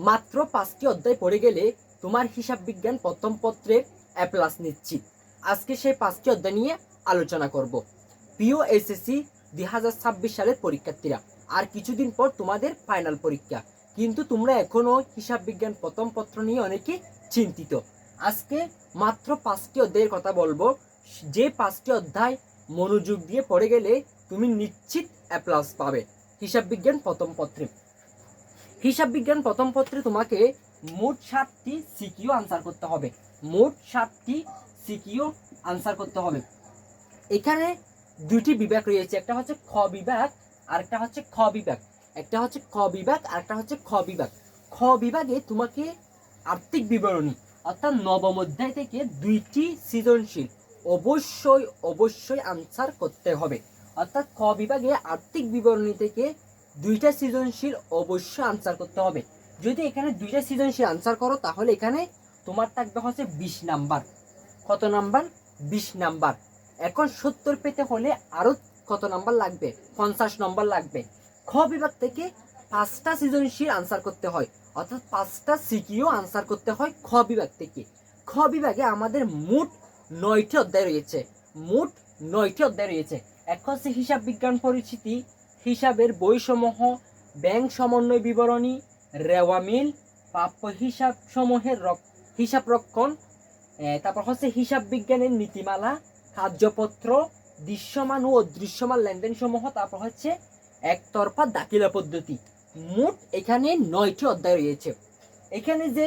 মাত্র 5টি অধ্যায় পড়ে গেলে তোমার হিসাব বিজ্ঞান প্রথম পত্রের A+ নিশ্চিত। আজকে সেই 5টি অধ্যায় নিয়ে আলোচনা করব। প্রিয় এসএসসি 2026 সালের পরীক্ষার্থীরা, আর কিছুদিন পর তোমাদের ফাইনাল পরীক্ষা, কিন্তু তোমরা এখনো হিসাব বিজ্ঞান প্রথম পত্র নিয়ে অনেকে চিন্তিত। আজকে মাত্র 5টি অধ্যায়ের কথা বলবো, যে 5টি অধ্যায় মনোযোগ দিয়ে পড়ে গেলে তুমি নিশ্চিত A+ পাবে হিসাব বিজ্ঞান প্রথম পত্রে। হিসাব বিজ্ঞান প্রথম পত্রে তোমাকে মোট 7টি সিকিউ আনসার করতে হবে। মোট 7টি সিকিউ আনসার করতে হবে। এখানে দুইটি বিভাগ রয়েছে, একটা হচ্ছে খ বিভাগ আর একটা হচ্ছে খ বিভাগ। একটা হচ্ছে ক বিভাগ আর একটা হচ্ছে খ বিভাগ। খ বিভাগে তোমাকে আর্থিক বিবরণী অর্থাৎ নবম অধ্যায় থেকে 2টি সৃজনশীল অবশ্যই আনসার করতে হবে। অর্থাৎ খ বিভাগে আর্থিক বিবরণী থেকে 2টা সৃজনশীল অবশ্যই আনসার করতে হবে। যদি এখানে 2টা সৃজনশীল আনসার করো তাহলে এখানে তোমার থাকবে হচ্ছে 20 নাম্বার। কত নাম্বার? 20 নাম্বার। এখন 70 পেতে হলে আরো কত নাম্বার লাগবে? 50 নম্বর লাগবে। খ বিভাগ থেকে 5টা সৃজনশীল আনসার করতে হয়, অর্থাৎ 5টা সিকিউ আনসার করতে হয় খ বিভাগ থেকে। খ বিভাগে আমাদের মোট 9টি অধ্যায় রয়েছে। মোট 9টি অধ্যায় রয়েছে। এক হচ্ছে হিসাব বিজ্ঞান পরিচিতি, হিসাবের বইসমূহ, ব্যাংক সমন্বয় বিবরণী, রেওয়া মিল, প্রাপ্য হিসাব সমূহের হিসাব রক্ষণ, তারপর হচ্ছে হিসাব বিজ্ঞানের নীতিমালা, কার্যপত্র, দৃশ্যমান ও অদৃশ্যমান লেনদেন সমূহ, তারপর হচ্ছে একতরফা দাখিলা পদ্ধতি। মোট এখানে 9টি অধ্যায় রয়েছে। এখানে যে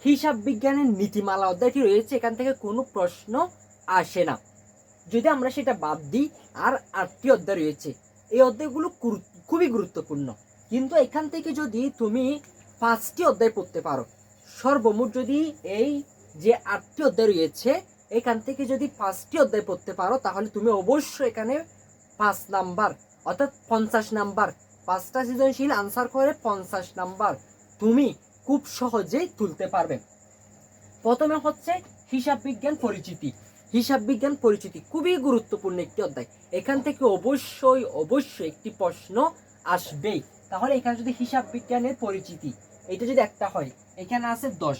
হিসাব বিজ্ঞানের নীতিমালা অধ্যায়টি রয়েছে, এখান থেকে কোনো প্রশ্ন আসে না যদি আমরা সেটা বাদ দিই। আর 8টি অধ্যায় রয়েছে, এই অধ্যায়গুলো খুবই গুরুত্বপূর্ণ। কিন্তু এখান থেকে যদি তুমি 5টি অধ্যায় পড়তে পারো, সর্বমোট যদি এই যে 8টি অধ্যায় রয়েছে এখান থেকে যদি 5টি অধ্যায় পড়তে পারো তাহলে তুমি অবশ্যই এখানে 5 নাম্বার অর্থাৎ 50 নাম্বার, 5টা সৃজনশীল আনসার করে 50 নাম্বার তুমি খুব সহজেই তুলতে পারবে। প্রথমে হচ্ছে হিসাব বিজ্ঞান পরিচিতি। হিসাব বিজ্ঞান পরিচিতি খুবই গুরুত্বপূর্ণ একটি অধ্যায়। এখান থেকে অবশ্যই একটি প্রশ্ন আসবেই। তাহলে এখানে যদি হিসাব বিজ্ঞানের পরিচিতি এটা যদি একটা হয়, এখানে আছে 10।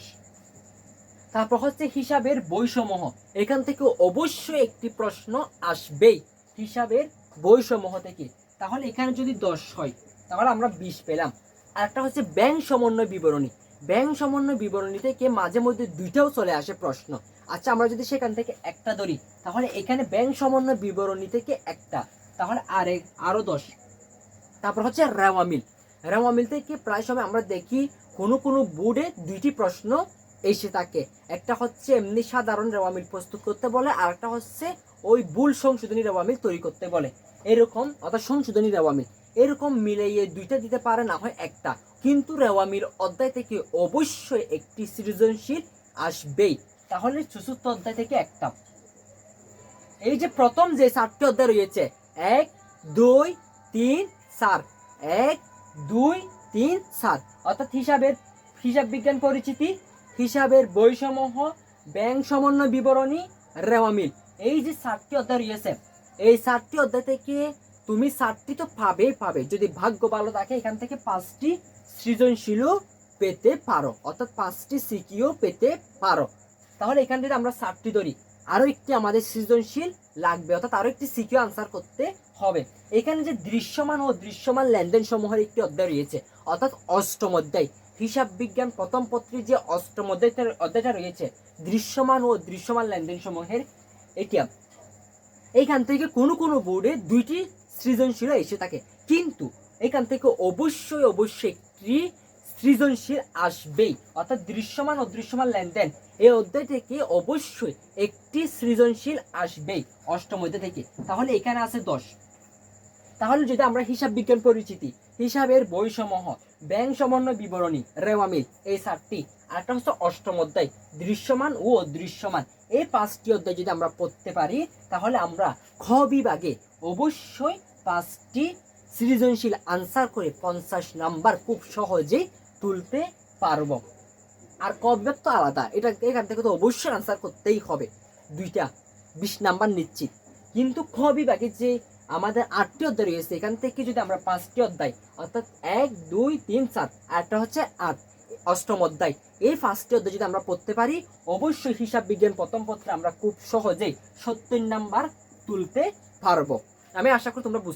তারপর হচ্ছে হিসাবের বইসমূহ, এখান থেকে অবশ্যই একটি প্রশ্ন আসবেই হিসাবের বইসমূহ থেকে। তাহলে এখানে যদি 10 হয় তাহলে আমরা 20 পেলাম। আর একটা হচ্ছে ব্যাংক সমন্বয় বিবরণী। ব্যাংক সমন্বয় বিবরণী থেকে মাঝে মধ্যে 2টাও চলে আসে প্রশ্ন। আচ্ছা, আমরা যদি সেখান থেকে একটা ধরি তাহলে এখানে ব্যাংক সমন্বয় বিবরণী থেকে একটা, তাহলে আরো 10। তারপর হচ্ছে রেওয়া মিল। রেওয়া মিল থেকে প্রায় সময় আমরা দেখি কোনো বোর্ডে 2টি প্রশ্ন এসে থাকে। একটা হচ্ছে এমনি সাধারণ রেওয়া মিল প্রস্তুত করতে বলে, আর একটা হচ্ছে ওই ভুল সংশোধনী রেওয়া মিল তৈরি করতে বলে। এরকম অর্থাৎ সংশোধনী রেওয়া মিল এরকম মিলিয়ে 2টা দিতে পারে, না হয় একটা। কিন্তু রেওয়া মিল অধ্যায় থেকে অবশ্যই একটি সৃজনশীল আসবেই। তাহলে 64 অধ্যায় থেকে একটা। এই যে প্রথম যে 4টি অধ্যায় রয়েছে 1 2 3 4, 1 2 3 4, অর্থাৎ হিসাব বিজ্ঞান পরিচিতি, হিসাবের বইসমূহ, ব্যাংক সমন্বয় বিবরণী, রেওয়া মিল। এই যে 4টি অধ্যায় রয়েছে, এই 4টি অধ্যায় থেকে তুমি 4টি তো পাবে। যদি ভাগ্য ভালো থাকে এখান থেকে 5টি সৃজনশীলও পেতে পারো, অর্থাৎ 5টি সিকিউ পেতে পারো। তাহলে এখান থেকে আমরা 4টি ধরি, আরো একটি আমাদের সৃজনশীল লাগবে, অর্থাৎ আরো একটি সিকিউ আনসার করতে হবে। এখানে যে দৃশ্যমান ও দৃশ্যমান লেনদেন সমূহের একটি অধ্যায় রয়েছে, অর্থাৎ 8ম অধ্যায়। হিসাব বিজ্ঞান প্রথম পত্রে যে 8ম অধ্যায়টা রয়েছে দৃশ্যমান ও দৃশ্যমান লেনদেন সমূহের, এটা এইখান থেকে কোনো বোর্ডে 2টি সৃজনশীল এসে থাকে। কিন্তু এখান থেকে অবশ্যই একটি সৃজনশীল আসবেই, অর্থাৎ দৃশ্যমান ও দৃশ্যমান লেনদেন এই অধ্যায় থেকে অবশ্যই একটি সৃজনশীল আসবেই 8ম অধ্যায় থেকে। তাহলে এখানে আছে 10। তাহলে যদি আমরা হিসাব বিজ্ঞান পরিচিতি, হিসাবের বইসমূহ, ব্যাংক সমন্বয় বিবরণী, রেওয়া মিল এই 4টি, আরেকটা হচ্ছে 8ম অধ্যায় দৃশ্যমান ও অদৃশ্যমান, এই 5টি অধ্যায় যদি আমরা পড়তে পারি তাহলে আমরা খ বিভাগে অবশ্যই 5টি সৃজনশীল আনসার করে 50 নাম্বার খুব সহজেই তুলতে পারবো। আর ক বিভাগ তো আলাদা, এটা এখান থেকে তো অবশ্যই আনসার করতেই হবে 2টা, 20 নাম্বার নিশ্চিত। কিন্তু খ বিভাগে যে আমাদের 8টি অধ্যায় রয়েছে, এখান থেকে যদি আমরা 5টি অধ্যায় অর্থাৎ 1 2 3 4 আরটা হচ্ছে 8 অষ্টম অধ্যায়, এই 5টি অধ্যায় যদি আমরা পড়তে পারি অবশ্যই হিসাব বিজ্ঞান প্রথম পত্রে আমরা খুব সহজেই 70 নাম্বার তুলতে পারবো। আমি আশা করি তোমরা বুঝতে